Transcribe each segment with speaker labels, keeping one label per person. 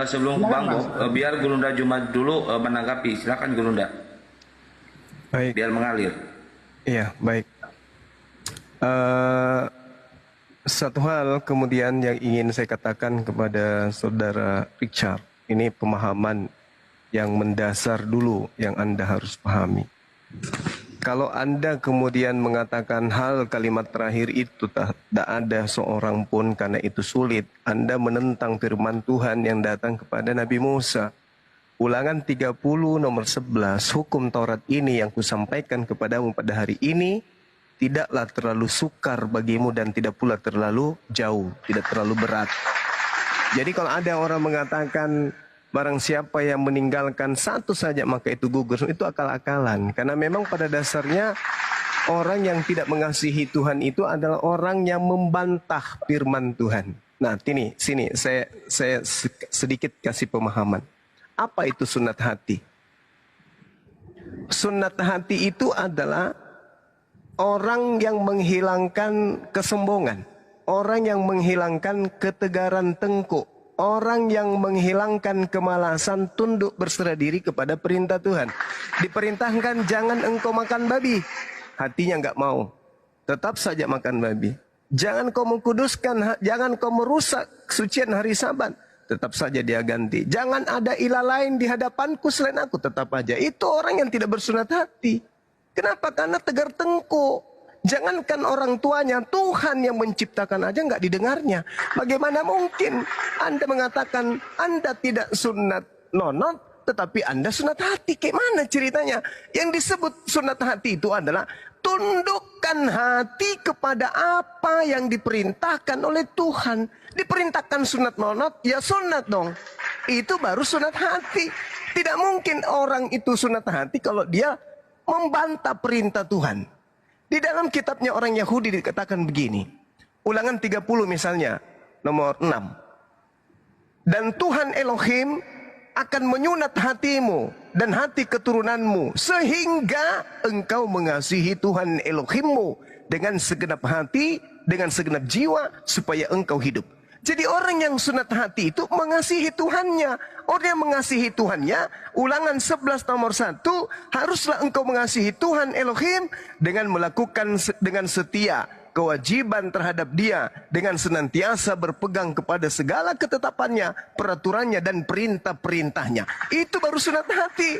Speaker 1: sebelum ke Bang Bob, biar Gulunda Jumat dulu menanggapi. Silakan Gulunda.
Speaker 2: Baik.
Speaker 1: Biar mengalir.
Speaker 2: Iya, baik. Satu hal kemudian yang ingin saya katakan kepada Saudara Richard, ini pemahaman yang mendasar dulu yang Anda harus pahami. Kalau Anda kemudian mengatakan hal kalimat terakhir itu tak ada seorang pun karena itu sulit, Anda menentang firman Tuhan yang datang kepada Nabi Musa. Ulangan 30 nomor 11, hukum Taurat ini yang kusampaikan kepadamu pada hari ini tidaklah terlalu sukar bagimu dan tidak pula terlalu jauh, tidak terlalu berat. Jadi kalau ada orang mengatakan barang siapa yang meninggalkan satu saja maka itu gugur, itu akal-akalan. Karena memang pada dasarnya orang yang tidak mengasihi Tuhan itu adalah orang yang membantah firman Tuhan. Nah, sini saya sedikit kasih pemahaman. Apa itu sunat hati? Sunat hati itu adalah orang yang menghilangkan kesombongan, orang yang menghilangkan ketegaran tengkuk, orang yang menghilangkan kemalasan, tunduk berserah diri kepada perintah Tuhan. Diperintahkan jangan engkau makan babi, hatinya nggak mau, tetap saja makan babi. Jangan kau mengkuduskan, jangan kau merusak kesucian hari Sabat, tetap saja dia ganti. Jangan ada ilah lain di hadapanku selain aku, tetap aja. Itu orang yang tidak bersunat hati. Kenapa? Karena tegar tengkuk. Jangankan orang tuanya, Tuhan yang menciptakan aja nggak didengarnya. Bagaimana mungkin Anda mengatakan Anda tidak sunat nonot, tetapi Anda sunat hati? Kayak mana ceritanya? Yang disebut sunat hati itu adalah tundukkan hati kepada apa yang diperintahkan oleh Tuhan. Diperintahkan sunat nonot, ya sunat dong. Itu baru sunat hati. Tidak mungkin orang itu sunat hati kalau dia membantah perintah Tuhan. Di dalam kitabnya orang Yahudi dikatakan begini. Ulangan 30 misalnya, nomor 6. Dan Tuhan Elohim akan menyunat hatimu dan hati keturunanmu, sehingga engkau mengasihi Tuhan Elohimmu dengan segenap hati, dengan segenap jiwa, supaya engkau hidup. Jadi orang yang sunat hati itu mengasihi Tuhannya. Orang yang mengasihi Tuhannya, ulangan 11 nomor 1, haruslah engkau mengasihi Tuhan Elohim dengan melakukan dengan setia kewajiban terhadap dia, dengan senantiasa berpegang kepada segala ketetapannya, peraturannya dan perintah-perintahnya. Itu baru sunat hati.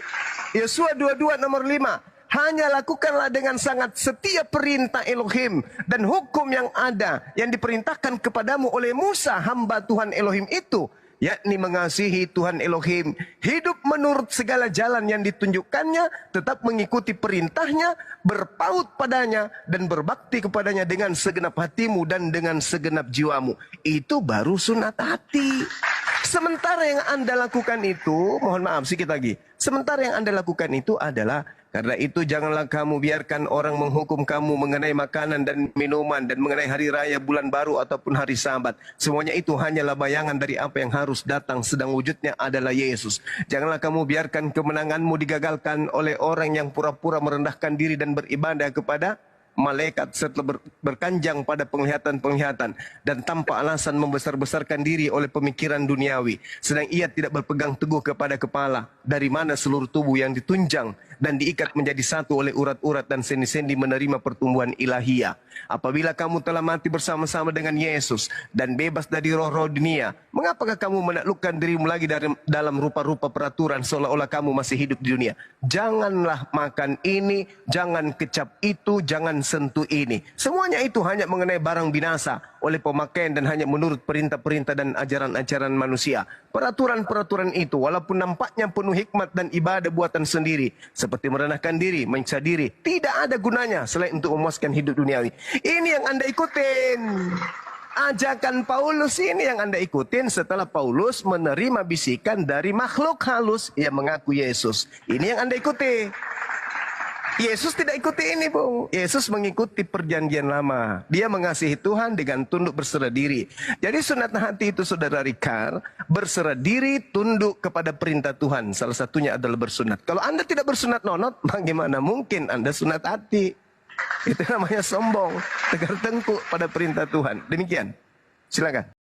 Speaker 2: Yesua 22 nomor 5. Hanya lakukanlah dengan sangat setia perintah Elohim dan hukum yang ada yang diperintahkan kepadamu oleh Musa, hamba Tuhan Elohim itu, yakni mengasihi Tuhan Elohim, hidup menurut segala jalan yang ditunjukkannya, tetap mengikuti perintahnya, berpaut padanya dan berbakti kepadanya dengan segenap hatimu dan dengan segenap jiwamu. Itu baru sunat hati. Sementara yang Anda lakukan itu, mohon maaf sedikit lagi. Sementara yang Anda lakukan itu adalah, karena itu janganlah kamu biarkan orang menghukum kamu mengenai makanan dan minuman dan mengenai hari raya, bulan baru ataupun hari Sabat. Semuanya itu hanyalah bayangan dari apa yang harus datang, sedang wujudnya adalah Yesus. Janganlah kamu biarkan kemenanganmu digagalkan oleh orang yang pura-pura merendahkan diri dan beribadah kepada malaikat serta berkanjang pada penglihatan-penglihatan dan tanpa alasan membesar-besarkan diri oleh pemikiran duniawi, sedang ia tidak berpegang teguh kepada kepala, dari mana seluruh tubuh yang ditunjang dan diikat menjadi satu oleh urat-urat dan sendi-sendi menerima pertumbuhan ilahiyah. Apabila kamu telah mati bersama-sama dengan Yesus dan bebas dari roh-roh dunia, mengapakah kamu menaklukkan dirimu lagi dalam rupa-rupa peraturan seolah-olah kamu masih hidup di dunia? Janganlah makan ini, jangan kecap itu, jangan sentuh ini. Semuanya itu hanya mengenai barang binasa oleh pemakaian dan hanya menurut perintah-perintah dan ajaran-ajaran manusia. Peraturan-peraturan itu walaupun nampaknya penuh hikmat dan ibadah buatan sendiri, seperti merendahkan diri, menyiksa diri, tidak ada gunanya selain untuk memuaskan hidup duniawi. Ini yang Anda ikutin. Ajakan Paulus ini yang Anda ikutin setelah Paulus menerima bisikan dari makhluk halus yang mengaku Yesus. Ini yang Anda ikuti. Yesus tidak ikuti ini, Bung. Yesus mengikuti perjanjian lama. Dia mengasihi Tuhan dengan tunduk berserah diri. Jadi sunat hati itu, Saudara Rikar, berserah diri, tunduk kepada perintah Tuhan. Salah satunya adalah bersunat. Kalau Anda tidak bersunat nonot, bagaimana mungkin Anda sunat hati? Itu namanya sombong, tegar tengkuk pada perintah Tuhan. Demikian. Silakan.